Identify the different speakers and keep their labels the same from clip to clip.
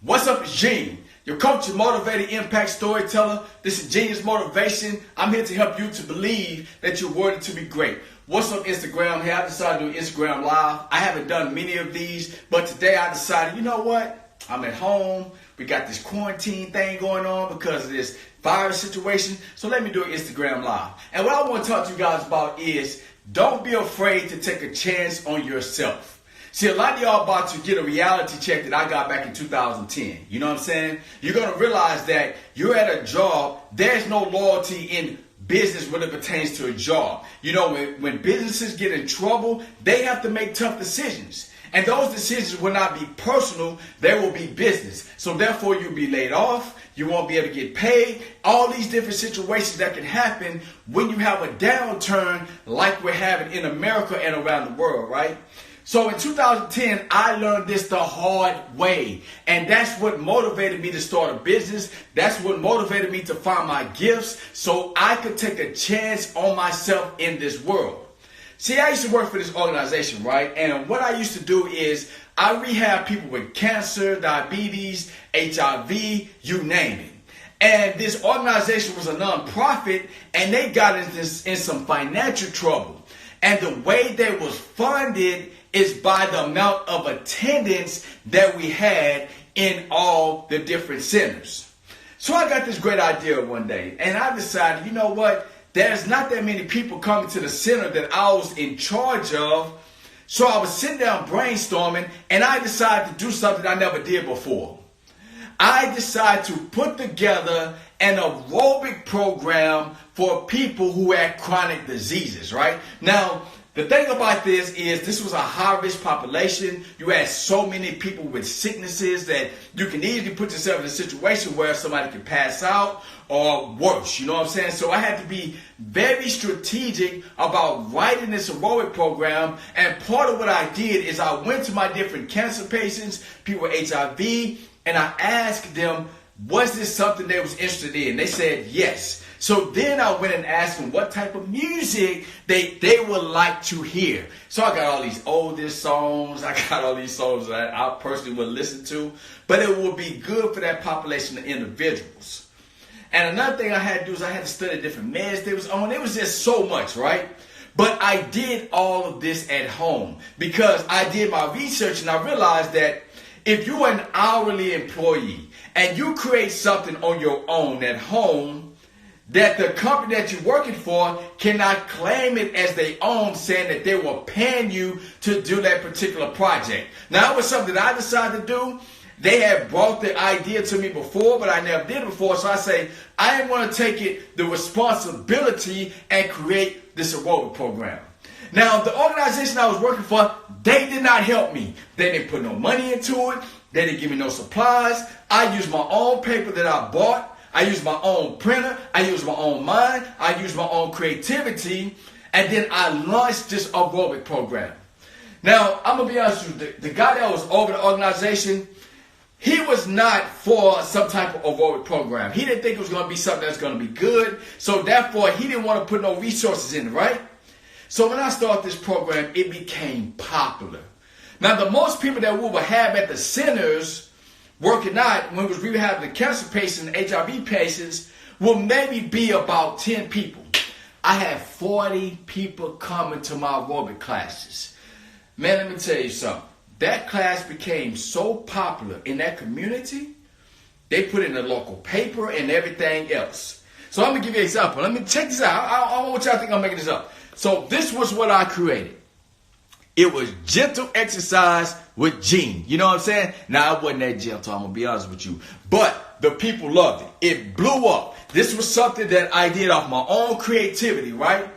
Speaker 1: What's up, it's Gene, your coach and motivated impact storyteller. This is Genius Motivation. I'm here to help you to believe that you're worthy to be great. What's up, Instagram? Hey, I decided to do Instagram Live. I haven't done many of these, but today I decided, you know what? I'm at home. We got this quarantine thing going on because of this virus situation. So let me do an Instagram Live. And what I want to talk to you guys about is don't be afraid to take a chance on yourself. See, a lot of y'all about to get a reality check that I got back in 2010. You know what I'm saying? You're going to realize that you're at a job. There's no loyalty in business when it pertains to a job. You know, when businesses get in trouble, they have to make tough decisions. And those decisions will not be personal. They will be business. So therefore, you'll be laid off. You won't be able to get paid. All these different situations that can happen when you have a downturn like we're having in America and around the world, right? So in 2010, I learned this the hard way. And that's what motivated me to start a business. That's what motivated me to find my gifts so I could take a chance on myself in this world. See, I used to work for this organization, right? And what I used to do is I rehab people with cancer, diabetes, HIV, you name it. And this organization was a nonprofit, and they got in some financial trouble. And the way they was funded is by the amount of attendance that we had in all the different centers. So I got this great idea one day, and I decided, you know what? There's not that many people coming to the center that I was in charge of. So I was sitting down brainstorming, and I decided to do something I never did before. I decided to put together an aerobic program for people who had chronic diseases, right? Now, the thing about this was a high-risk population. You had so many people with sicknesses that you can easily put yourself in a situation where somebody can pass out or worse, you know what I'm saying? So I had to be very strategic about writing this aerobic program. And part of what I did is I went to my different cancer patients, people with HIV, and I asked them, was this something they was interested in? They said yes. So then I went and asked them what type of music they would like to hear. So I got all these oldest songs. I got all these songs that I personally would listen to. But it would be good for that population of individuals. And another thing I had to do is I had to study different meds they was on. It was just so much, right? But I did all of this at home because I did my research and I realized that if you're an hourly employee and you create something on your own at home, that the company that you're working for cannot claim it as their own, saying that they were paying you to do that particular project. Now, it was something that I decided to do. They had brought the idea to me before, but I never did it before. So I say, I didn't want to take the responsibility and create this aerobic program. Now, the organization I was working for, they did not help me. They didn't put no money into it. They didn't give me no supplies. I used my own paper that I bought. I used my own printer. I used my own mind. I used my own creativity. And then I launched this aerobic program. Now, I'm going to be honest with you. The guy that was over the organization, he was not for some type of aerobic program. He didn't think it was going to be something that's going to be good. So therefore, he didn't want to put no resources in it, right? So when I started this program, it became popular. Now, the most people that we would have at the centers working out when we was rehabbing the cancer patients and HIV patients will maybe be about 10 people. I had 40 people coming to my aerobic classes. Man, let me tell you something. That class became so popular in that community, they put it in the local paper and everything else. So I'm going to give you an example. Let me check this out. I don't want y'all to think I'm making this up. So this was what I created. It was gentle exercise with Gene. You know what I'm saying? Now, it wasn't that gentle, I'm going to be honest with you. But the people loved it. It blew up. This was something that I did off my own creativity, right?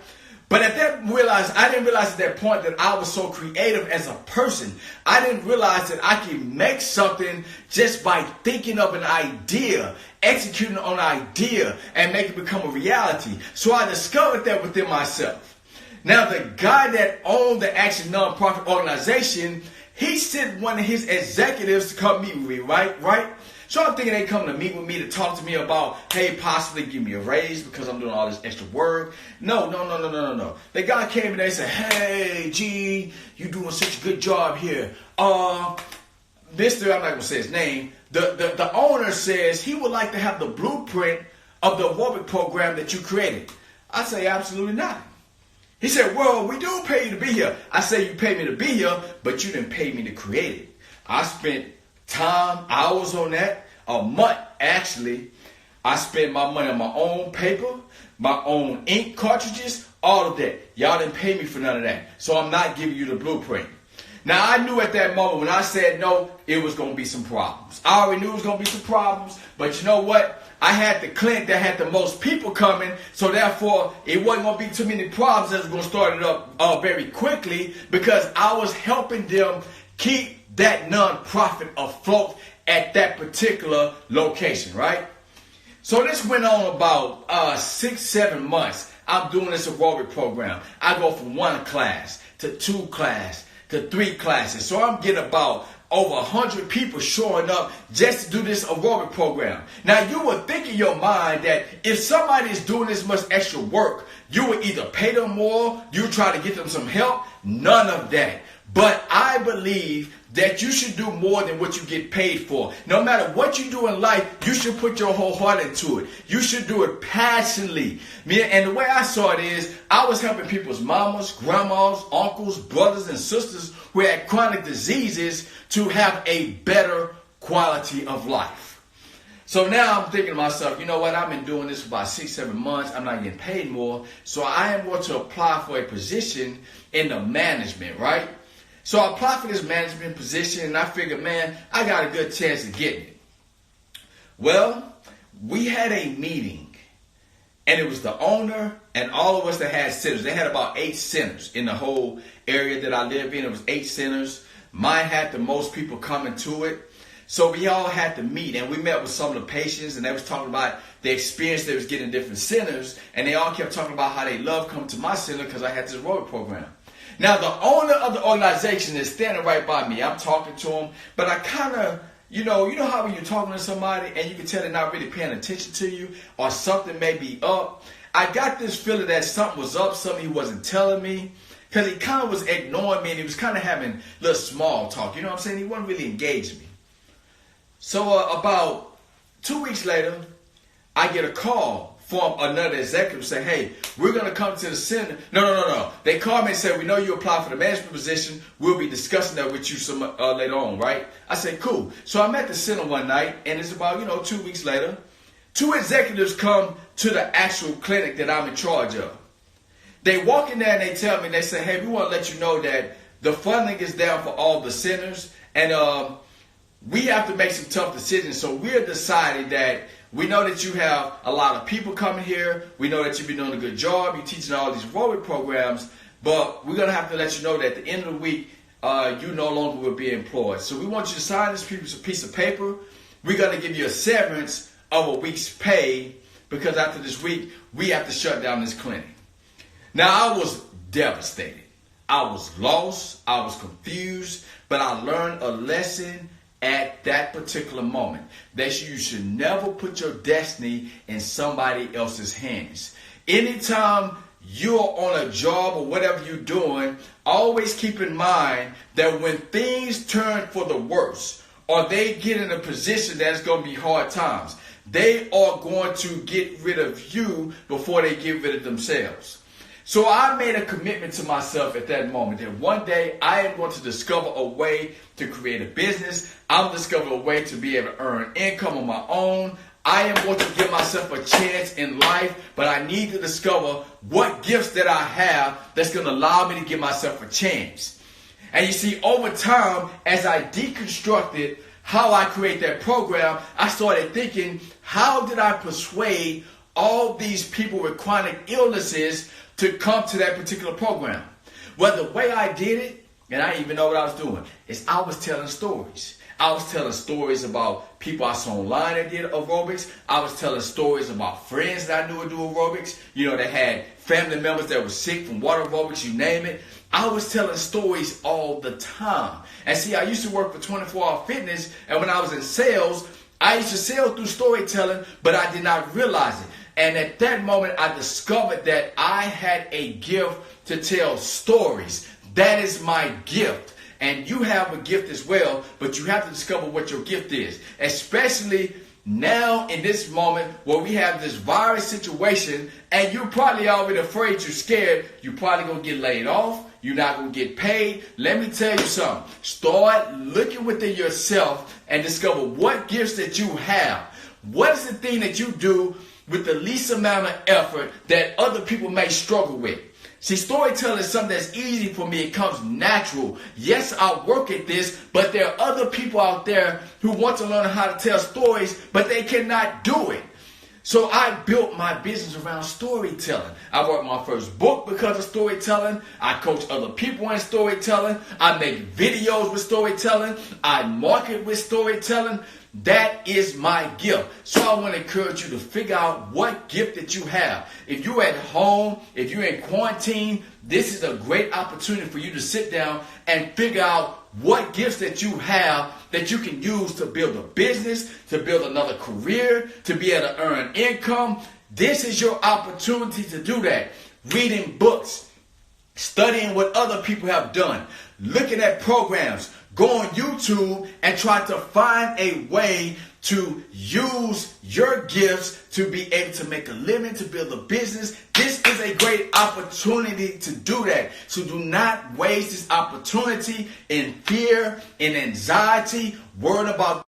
Speaker 1: But I didn't realize at that point that I was so creative as a person. I didn't realize that I could make something just by thinking of an idea, executing on an idea, and make it become a reality. So I discovered that within myself. Now, the guy that owned the Action Nonprofit organization, he sent one of his executives to come meet with me, right? So I'm thinking they come to meet with me to talk to me about, hey, possibly give me a raise because I'm doing all this extra work. No. The guy came and they said, hey, G, you doing such a good job here. Mr. I'm not going to say his name, the owner says he would like to have the blueprint of the aerobic program that you created. I say, absolutely not. He said, well, we do pay you to be here. I say, you pay me to be here, but you didn't pay me to create it. I spent time, hours on that, a month actually. I spent my money on my own paper, my own ink cartridges, all of that. Y'all didn't pay me for none of that. So I'm not giving you the blueprint. Now, I knew at that moment when I said no, it was going to be some problems. I already knew it was going to be some problems, but you know what? I had the clinic that had the most people coming, so therefore it wasn't going to be too many problems that was going to start it up very quickly, because I was helping them keep that nonprofit afloat at that particular location, right? So this went on about 6-7 months. I'm doing this aerobic program. I go from 1 class to 2 classes to 3 classes. So I'm getting about over 100 people showing up just to do this aerobic program. Now, you would think in your mind that if somebody is doing this much extra work, you would either pay them more, you try to get them some help. None of that. But I believe that you should do more than what you get paid for. No matter what you do in life, you should put your whole heart into it. You should do it passionately. And the way I saw it is, I was helping people's mamas, grandmas, uncles, brothers, and sisters who had chronic diseases to have a better quality of life. So now I'm thinking to myself, you know what? I've been doing this for about 6-7 months. I'm not getting paid more. So I am going to apply for a position in the management, right? So I applied for this management position, and I figured, man, I got a good chance of getting it. Well, we had a meeting, and it was the owner and all of us that had centers. They had about 8 centers in the whole area that I live in. It was 8 centers. Mine had the most people coming to it. So we all had to meet, and we met with some of the patients, and they was talking about the experience they was getting in different centers, and they all kept talking about how they love coming to my center because I had this aerobic program. Now, the owner of the organization is standing right by me. I'm talking to him, but I kind of, you know how when you're talking to somebody and you can tell they're not really paying attention to you, or something may be up. I got this feeling that something was up, something he wasn't telling me, because he kind of was ignoring me, and he was kind of having a little small talk. You know what I'm saying? He wasn't really engaging me. So about 2 weeks later, I get a call from another executive say, hey, we're going to come to the center. No. They called me and said, we know you applied for the management position. We'll be discussing that with you some later on, right? I said, cool. So I'm at the center one night, and it's about, 2 weeks later. 2 executives come to the actual clinic that I'm in charge of. They walk in there and they tell me, they say, hey, we want to let you know that the funding is down for all the centers, and we have to make some tough decisions. So we're deciding that we know that you have a lot of people coming here. We know that you've been doing a good job. You're teaching all these aerobic programs. But we're going to have to let you know that at the end of the week, you no longer will be employed. So we want you to sign this piece of paper. We're going to give you a severance of a week's pay, because after this week, we have to shut down this clinic. Now, I was devastated. I was lost. I was confused. But I learned a lesson at that particular moment, that you should never put your destiny in somebody else's hands. Anytime you're on a job or whatever you're doing, always keep in mind that when things turn for the worse, or they get in a position that's going to be hard times, they are going to get rid of you before they get rid of themselves. So I made a commitment to myself at that moment that one day I am going to discover a way to create a business. I'm discovering a way to be able to earn income on my own. I am going to give myself a chance in life, but I need to discover what gifts that I have that's going to allow me to give myself a chance. And you see, over time, as I deconstructed how I create that program, I started thinking, how did I persuade all these people with chronic illnesses to come to that particular program? Well, the way I did it, and I didn't even know what I was doing, is I was telling stories. I was telling stories about people I saw online that did aerobics. I was telling stories about friends that I knew would do aerobics. That had family members that were sick from water aerobics, you name it. I was telling stories all the time. And see, I used to work for 24 Hour Fitness, and when I was in sales, I used to sell through storytelling, but I did not realize it. And at that moment, I discovered that I had a gift to tell stories. That is my gift. And you have a gift as well, but you have to discover what your gift is. Especially now in this moment where we have this virus situation and you're probably already afraid, you're scared, you're probably going to get laid off. You're not going to get paid. Let me tell you something. Start looking within yourself and discover what gifts that you have. What is the thing that you do with the least amount of effort that other people may struggle with? See, storytelling is something that's easy for me. It comes natural. Yes, I work at this, but there are other people out there who want to learn how to tell stories, but they cannot do it. So I built my business around storytelling. I wrote my first book because of storytelling. I coach other people in storytelling. I make videos with storytelling. I market with storytelling. That is my gift. So I want to encourage you to figure out what gift that you have. If you're at home, if you're in quarantine, this is a great opportunity for you to sit down and figure out what gifts that you have that you can use to build a business, to build another career, to be able to earn income. This is your opportunity to do that. Reading books, studying what other people have done, looking at programs, go on YouTube and try to find a way to use your gifts to be able to make a living, to build a business. This is a great opportunity to do that. So do not waste this opportunity in fear, in anxiety, worried about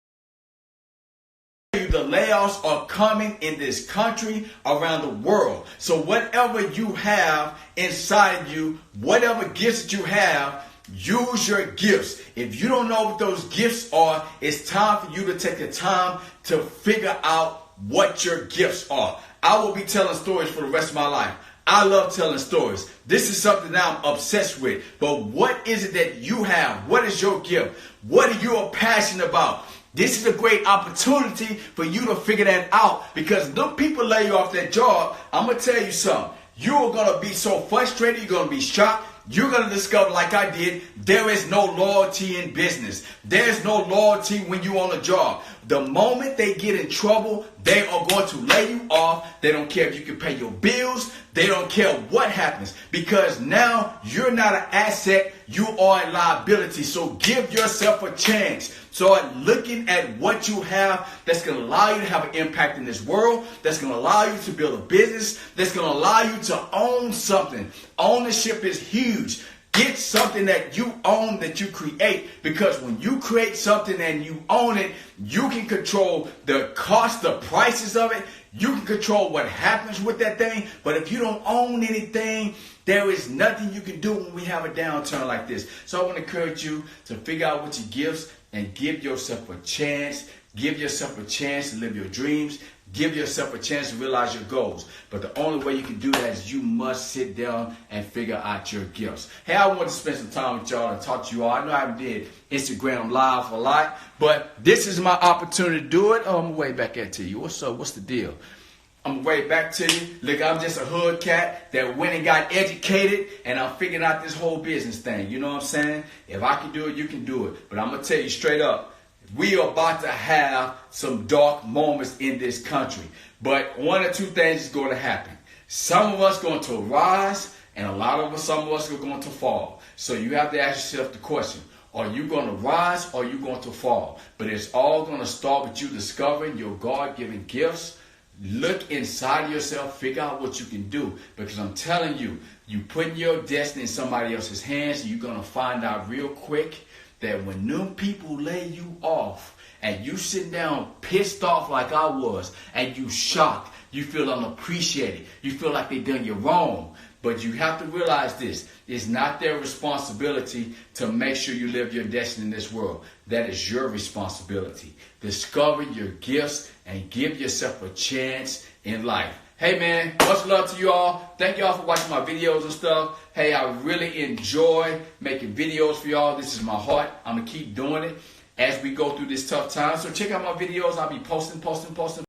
Speaker 1: the layoffs are coming in this country, around the world. So whatever you have inside you, whatever gifts that you have, use your gifts. If you don't know what those gifts are, it's time for you to take the time to figure out what your gifts are. I will be telling stories for the rest of my life. I love telling stories. This is something that I'm obsessed with. But what is it that you have? What is your gift? What are you passionate about? This is a great opportunity for you to figure that out, because them people lay you off that job. I'm going to tell you something. You're going to be so frustrated. You're going to be shocked. You're going to discover, like I did, there is no loyalty in business. There's no loyalty when you're on a job. The moment they get in trouble, they are going to lay you off. They don't care if you can pay your bills. They don't care what happens, because now you're not an asset. You are a liability. So give yourself a chance. Start looking at what you have that's going to allow you to have an impact in this world, that's going to allow you to build a business, that's going to allow you to own something. Ownership is huge. Get something that you own, that you create, because when you create something and you own it, you can control the cost, the prices of it. You can control what happens with that thing. But if you don't own anything, there is nothing you can do when we have a downturn like this. So I want to encourage you to figure out what your gifts and give yourself a chance. Give yourself a chance to live your dreams. Give yourself a chance to realize your goals. But the only way you can do that is you must sit down and figure out your gifts. Hey, I want to spend some time with y'all and talk to you all. I know I did Instagram Live a lot, but this is my opportunity to do it. Oh, I'm way back at to you. What's up? What's the deal? I'm way back to you. Look, I'm just a hood cat that went and got educated, and I'm figuring out this whole business thing. You know what I'm saying? If I can do it, you can do it. But I'm going to tell you straight up, we are about to have some dark moments in this country. But one or two things is going to happen. Some of us are going to rise, and some of us are going to fall. So you have to ask yourself the question, are you going to rise or are you going to fall? But it's all going to start with you discovering your God-given gifts. Look inside yourself, figure out what you can do. Because I'm telling you, you putting your destiny in somebody else's hands, you're going to find out real quick that when new people lay you off and you sit down pissed off like I was, and you shocked, you feel unappreciated, you feel like they done you wrong. But you have to realize this. It's not their responsibility to make sure you live your destiny in this world. That is your responsibility. Discover your gifts and give yourself a chance in life. Hey man, much love to you all. Thank you all for watching my videos and stuff. Hey, I really enjoy making videos for y'all. This is my heart. I'm going to keep doing it as we go through this tough time. So check out my videos. I'll be posting.